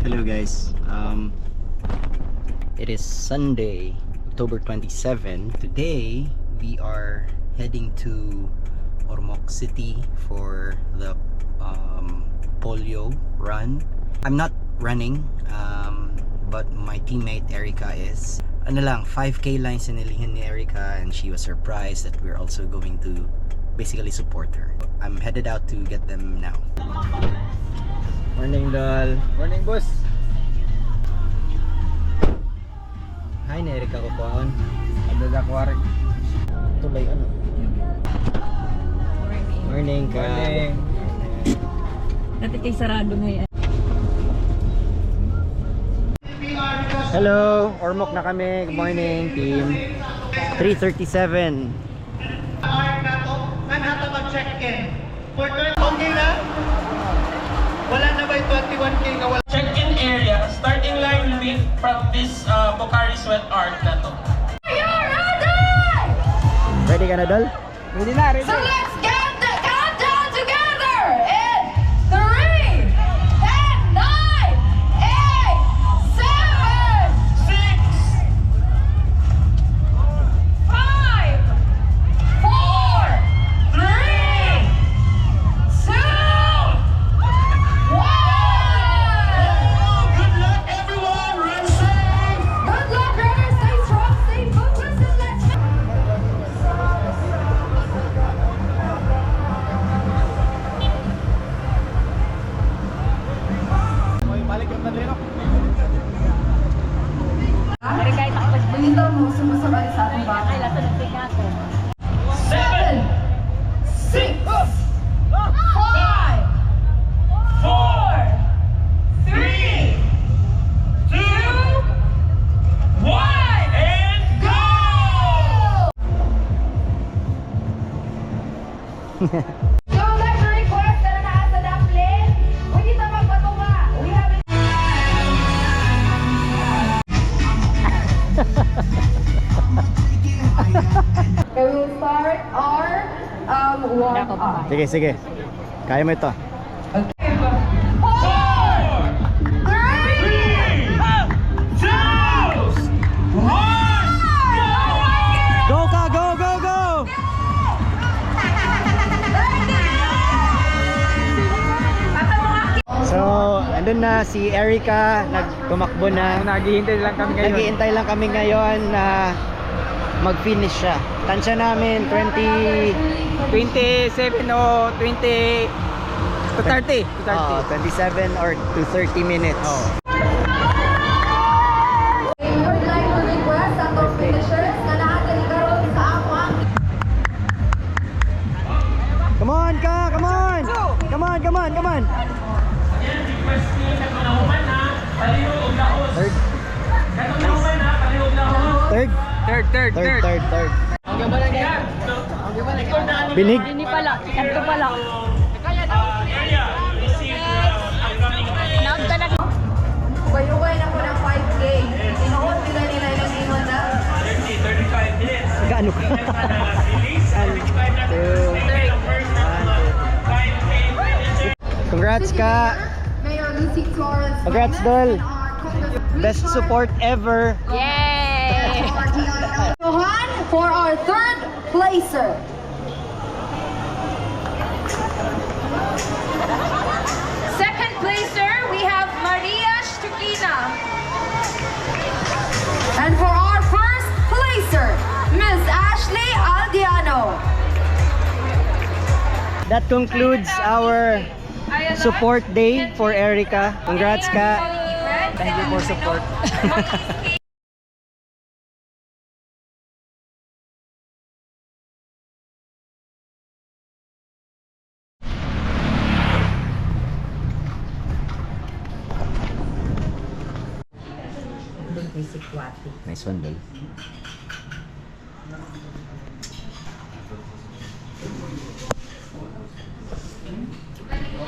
Hello guys, it is Sunday, October 27. Today we are heading to Ormoc City for the polio run. I'm not running, but my teammate Erica is. Ano lang, 5k lang sinilihan ni Erica, and she was surprised that we're also going to basically support her. I'm headed out to get them now. Morning, Dol. Morning, boss. Hi, na Erica ko po. Ano na kuwari? Tulay ano? Morning ka. Morning. Dati kay sarado ngayon. Hello, Ormoc na kami. Good morning, team. 3:37. Nanhata mag-check-in. For 30, okay na? Wala na ba yung 21K na wala? Check-in area, starting line lift from this Pocari Sweat Art na to. Ready ka na, Dol? Ready na, ready. So let's get the countdown together in 3, 10, 9, 8, 7, 5, 4, 3, 2, 1. Good luck everyone, run safe! Good luck, runners. Stay strong, stay focused, and let's go. Balik yung talero. Pero kahit ako Balita mo, sumasabay sa ating bahay. ay lato ng tika ko. 7, 6, 5, 4, 3, 2, 1, And go! Yung letter request na nasa sa Dublin, huwag kita magpatunga. We have it. Okay, we'll start our warm-up. Sige, sige. Kaya mo ito. 4, 3, 2, 1, Go ka! Go, go, go! So, andun na si Erica. Nagtumakbo na. Naghihintay lang kami ngayon. Naghihintay lang kami ngayon na mag-finish siya. Tansya namin 27 o 20 to 30. To 30. 27 or to 30 minutes. Oh. We would like to request sa top finishers na nakataligaron sa amang Come on ka! Come on! Come on, come on, come on! Third. Third? Third. Third, third, third. Binig? Hindi pala, kanto pala. Naog talaga. Bayugay na po ng 5K. Sinuot nila ilang ingon na. Gaano ka? One, two, congrats ka! Mayor Lucy Torres. Congrats, Dol! Best support ever! Yay! Johan for our third placer. Second placer, we have Maria Stukina. And for our first placer, Miss Ashley Aldiano. That concludes our support day for Erica. Congrats ka! Thank you for support. Nice one, Dol.